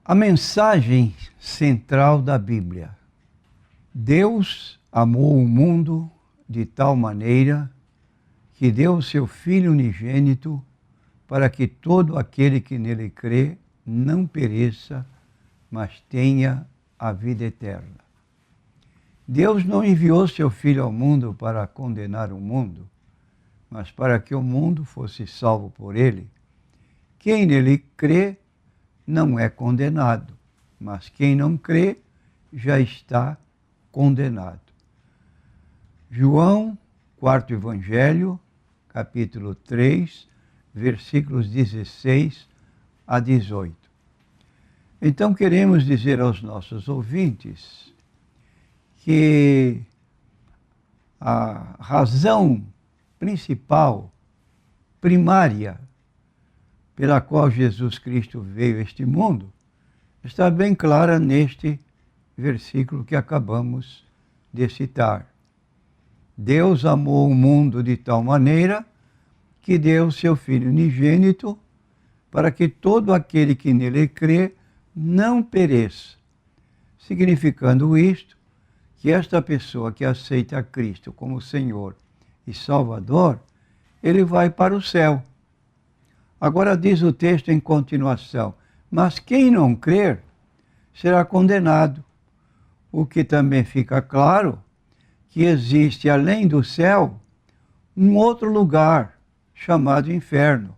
A mensagem central da Bíblia. Deus amou o mundo de tal maneira que deu o seu Filho unigênito para que todo aquele que nele crê não pereça, mas tenha a vida eterna. Deus não enviou seu Filho ao mundo para condenar o mundo, mas para que o mundo fosse salvo por ele. Quem nele crê não é condenado, mas quem não crê já está condenado. João, quarto Evangelho, capítulo 3, versículos 16 a 18. Então queremos dizer aos nossos ouvintes que a razão principal, primária, pela qual Jesus Cristo veio a este mundo, está bem clara neste versículo que acabamos de citar. Deus amou o mundo de tal maneira que deu seu Filho unigênito para que todo aquele que nele crê não pereça. Significando isto, que esta pessoa que aceita a Cristo como Senhor e Salvador, ele vai para o céu. Agora diz o texto em continuação, mas quem não crer será condenado. O que também fica claro que existe além do céu um outro lugar chamado inferno.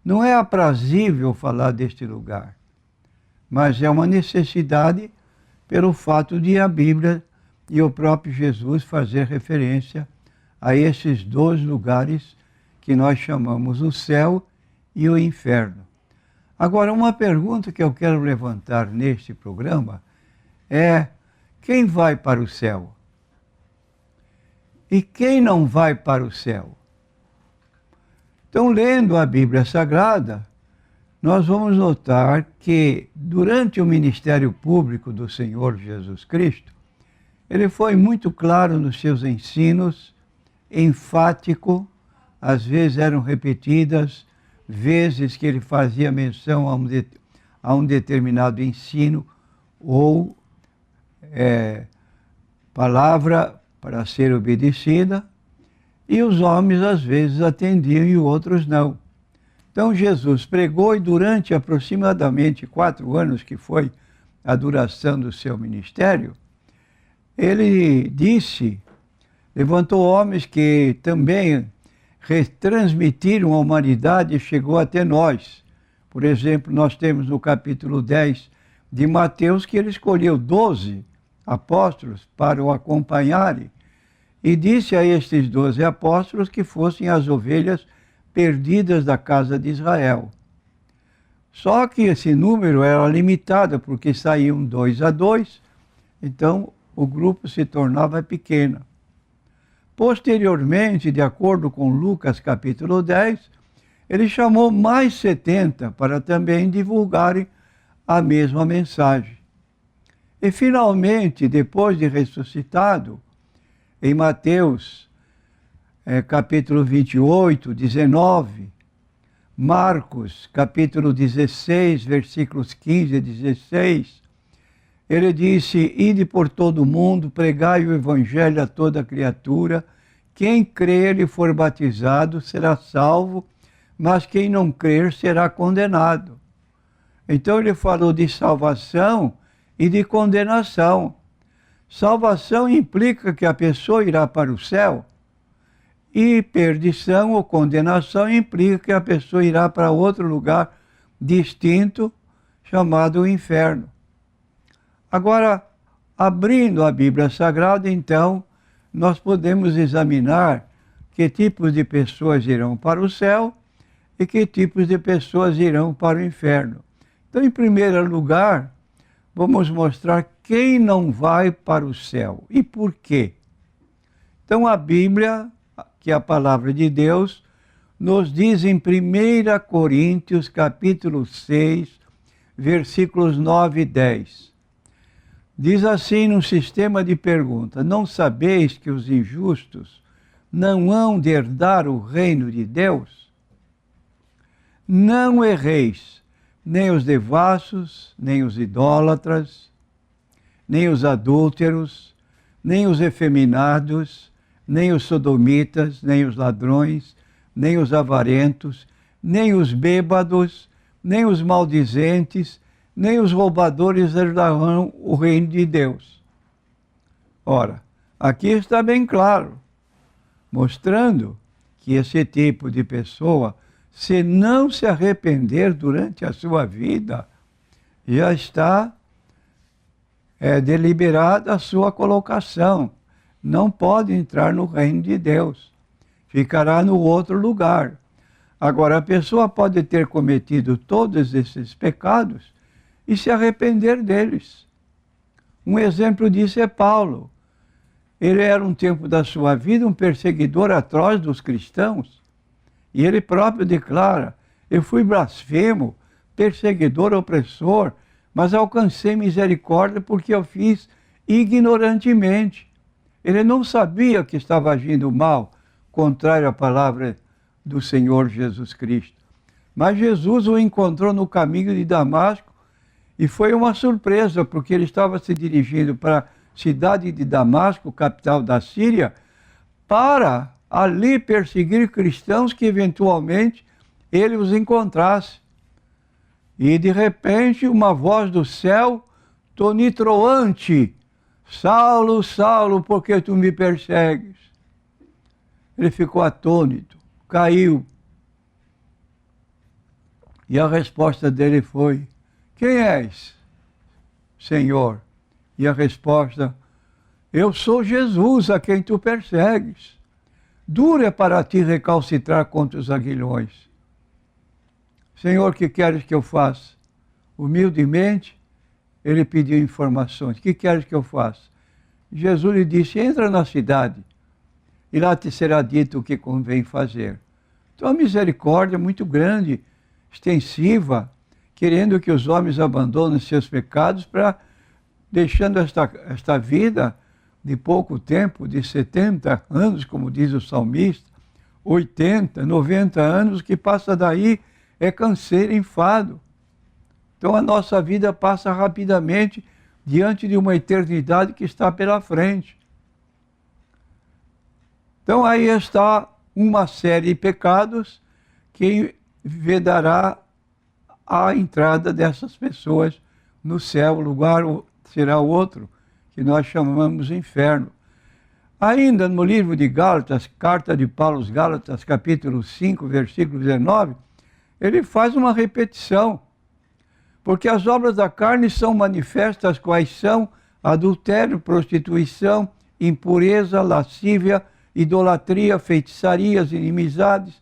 Não é aprazível falar deste lugar, mas é uma necessidade pelo fato de a Bíblia e o próprio Jesus fazer referência a esses dois lugares que nós chamamos o céu e o inferno. Agora, uma pergunta que eu quero levantar neste programa é: quem vai para o céu? E quem não vai para o céu? Então, lendo a Bíblia Sagrada, nós vamos notar que durante o ministério público do Senhor Jesus Cristo, ele foi muito claro nos seus ensinos, enfático, às vezes eram repetidas vezes que ele fazia menção a um determinado ensino ou palavra para ser obedecida, e os homens às vezes atendiam e outros não. Então Jesus pregou e durante aproximadamente 4 anos, que foi a duração do seu ministério, ele levantou homens que também retransmitiram a humanidade e chegou até nós. Por exemplo, nós temos no capítulo 10 de Mateus que ele escolheu 12 apóstolos para o acompanharem e disse a estes 12 apóstolos que fossem as ovelhas perdidas da casa de Israel. Só que esse número era limitado porque saíam 2 a 2, então o grupo se tornava pequeno. Posteriormente, de acordo com Lucas capítulo 10, ele chamou mais 70 para também divulgarem a mesma mensagem. E finalmente, depois de ressuscitado, em Mateus capítulo 28, 19, Marcos capítulo 16, versículos 15 e 16, ele disse: ide por todo o mundo, pregai o evangelho a toda criatura, quem crer e for batizado será salvo, mas quem não crer será condenado. Então ele falou de salvação e de condenação. Salvação implica que a pessoa irá para o céu, e perdição ou condenação implica que a pessoa irá para outro lugar distinto, chamado inferno. Agora, abrindo a Bíblia Sagrada, então, nós podemos examinar que tipos de pessoas irão para o céu e que tipos de pessoas irão para o inferno. Então, em primeiro lugar, vamos mostrar quem não vai para o céu e por quê. Então, a Bíblia, que é a palavra de Deus, nos diz em 1 Coríntios, capítulo 6, versículos 9 e 10. Diz assim num sistema de pergunta: não sabeis que os injustos não hão de herdar o reino de Deus? Não erreis, nem os devassos, nem os idólatras, nem os adúlteros, nem os efeminados, nem os sodomitas, nem os ladrões, nem os avarentos, nem os bêbados, nem os maldizentes, nem os roubadores herdarão o reino de Deus. Ora, aqui está bem claro, mostrando que esse tipo de pessoa, se não se arrepender durante a sua vida, já está deliberada a sua colocação. Não pode entrar no reino de Deus. Ficará no outro lugar. Agora, a pessoa pode ter cometido todos esses pecados e se arrepender deles. Um exemplo disso é Paulo. Ele era um tempo da sua vida um perseguidor atroz dos cristãos. E ele próprio declara, eu fui blasfemo, perseguidor, opressor, mas alcancei misericórdia porque eu fiz ignorantemente. Ele não sabia que estava agindo mal, contrário à palavra do Senhor Jesus Cristo. Mas Jesus o encontrou no caminho de Damasco e foi uma surpresa, porque ele estava se dirigindo para a cidade de Damasco, capital da Síria, para ali perseguir cristãos que eventualmente ele os encontrasse. E de repente uma voz do céu, tonitruante, Saulo, Saulo, por que tu me persegues? Ele ficou atônito, caiu. E a resposta dele foi, quem és, Senhor? E a resposta, eu sou Jesus a quem tu persegues. Duro é para ti recalcitrar contra os aguilhões. Senhor, que queres que eu faça? Humildemente, ele pediu informações. O que queres que eu faça? Jesus lhe disse, entra na cidade e lá te será dito o que convém fazer. Então a misericórdia é muito grande, extensiva, querendo que os homens abandonem seus pecados para, deixando esta vida de pouco tempo, de 70 anos, como diz o salmista, 80, 90 anos, que passa daí é canseiro, enfado. Então a nossa vida passa rapidamente diante de uma eternidade que está pela frente. Então aí está uma série de pecados que vedará a entrada dessas pessoas no céu. O lugar será outro, que nós chamamos inferno. Ainda no livro de Gálatas, carta de Paulo aos Gálatas, capítulo 5, versículo 19, ele faz uma repetição. Porque as obras da carne são manifestas, quais são adultério, prostituição, impureza, lascívia, idolatria, feitiçarias, inimizades,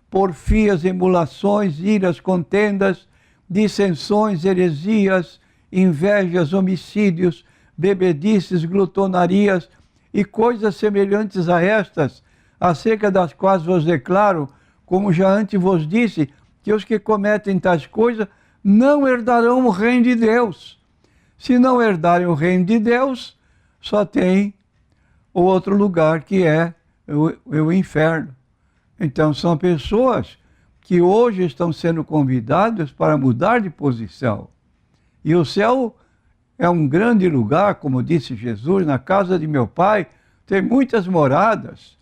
porfias, emulações, iras, contendas, dissensões, heresias, invejas, homicídios, bebedices, glutonarias e coisas semelhantes a estas, acerca das quais vos declaro, como já antes vos disse, que os que cometem tais coisas não herdarão o reino de Deus. Se não herdarem o reino de Deus, só tem o outro lugar, que é o inferno. Então são pessoas que hoje estão sendo convidadas para mudar de posição. E o céu é um grande lugar, como disse Jesus, na casa de meu Pai tem muitas moradas.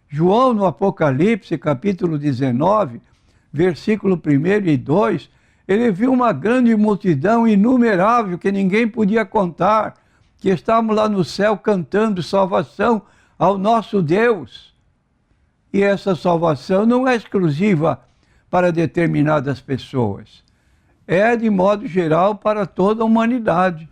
João, no Apocalipse, capítulo 19, versículo 1 e 2, ele viu uma grande multidão inumerável que ninguém podia contar, que estavam lá no céu cantando salvação ao nosso Deus. E essa salvação não é exclusiva para determinadas pessoas. É, de modo geral, para toda a humanidade.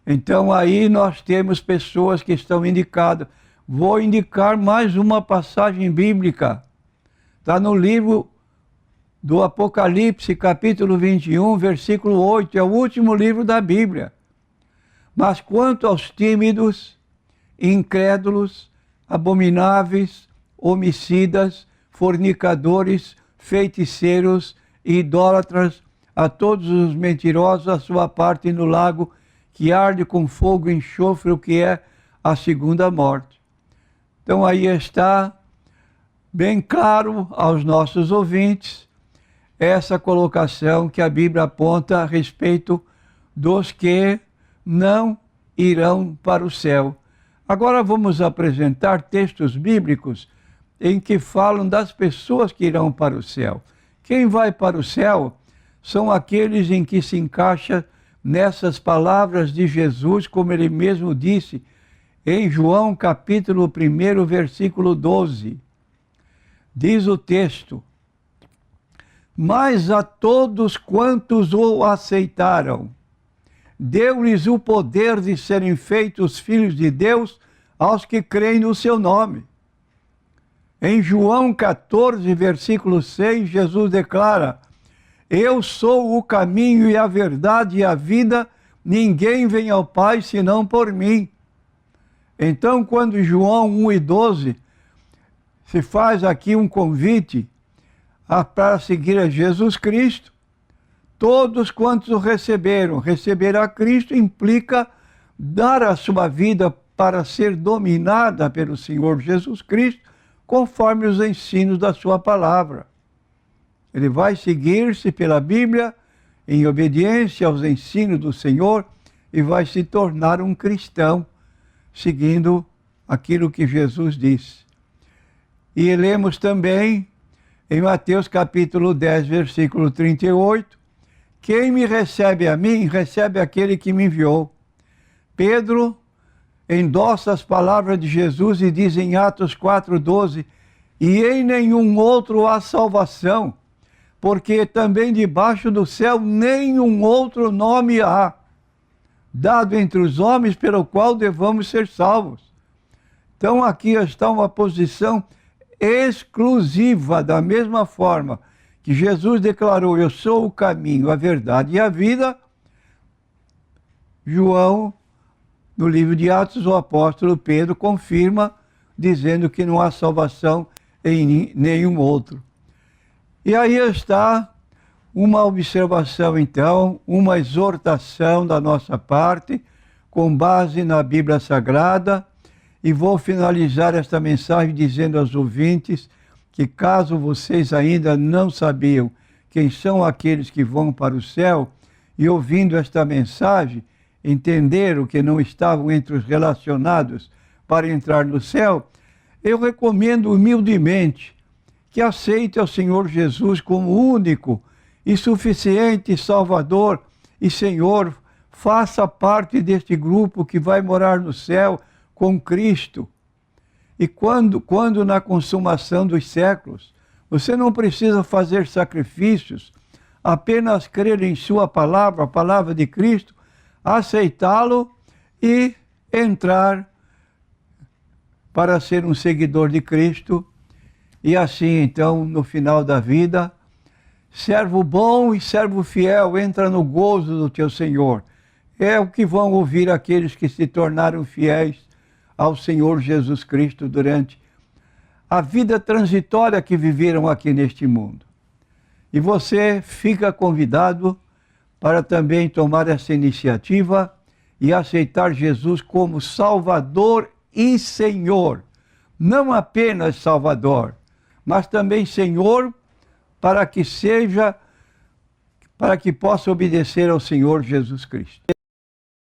Então aí nós temos pessoas que estão indicadas. Vou indicar mais uma passagem bíblica. Está no livro do Apocalipse, capítulo 21, versículo 8. É o último livro da Bíblia. Mas quanto aos tímidos, incrédulos, abomináveis, homicidas, fornicadores, feiticeiros e idólatras, a todos os mentirosos, a sua parte no lago que arde com fogo e enxofre, o que é a segunda morte. Então aí está bem claro aos nossos ouvintes essa colocação que a Bíblia aponta a respeito dos que não irão para o céu. Agora vamos apresentar textos bíblicos em que falam das pessoas que irão para o céu. Quem vai para o céu são aqueles em que se encaixa nessas palavras de Jesus, como ele mesmo disse em João capítulo 1, versículo 12. Diz o texto: mas a todos quantos o aceitaram, deu-lhes o poder de serem feitos filhos de Deus aos que creem no seu nome. Em João 14, versículo 6, Jesus declara: eu sou o caminho e a verdade e a vida, ninguém vem ao Pai senão por mim. Então, quando João 1:12 se faz aqui um convite para seguir a Jesus Cristo, todos quantos o receberam, receber a Cristo implica dar a sua vida para ser dominada pelo Senhor Jesus Cristo, conforme os ensinos da sua palavra. Ele vai seguir-se pela Bíblia em obediência aos ensinos do Senhor e vai se tornar um cristão, seguindo aquilo que Jesus disse. E lemos também em Mateus capítulo 10, versículo 38, quem me recebe a mim, recebe aquele que me enviou. Pedro endossa as palavras de Jesus e diz em Atos 4:12, e em nenhum outro há salvação, porque também debaixo do céu nenhum outro nome há, dado entre os homens pelo qual devamos ser salvos. Então aqui está uma posição exclusiva, da mesma forma que Jesus declarou, eu sou o caminho, a verdade e a vida. João, no livro de Atos, o apóstolo Pedro confirma, dizendo que não há salvação em nenhum outro. E aí está uma observação, então, uma exortação da nossa parte, com base na Bíblia Sagrada, e vou finalizar esta mensagem dizendo aos ouvintes que, caso vocês ainda não sabiam quem são aqueles que vão para o céu, e ouvindo esta mensagem, entenderam que não estavam entre os relacionados para entrar no céu, eu recomendo humildemente que aceite ao Senhor Jesus como único e suficiente Salvador e Senhor, faça parte deste grupo que vai morar no céu com Cristo. E quando na consumação dos séculos, você não precisa fazer sacrifícios, apenas crer em sua palavra, a palavra de Cristo, aceitá-lo e entrar para ser um seguidor de Cristo. E assim, então, no final da vida, servo bom e servo fiel, entra no gozo do teu Senhor. É o que vão ouvir aqueles que se tornaram fiéis ao Senhor Jesus Cristo durante a vida transitória que viveram aqui neste mundo. E você fica convidado para também tomar essa iniciativa e aceitar Jesus como Salvador e Senhor. Não apenas Salvador, mas também Senhor, para que possa obedecer ao Senhor Jesus Cristo.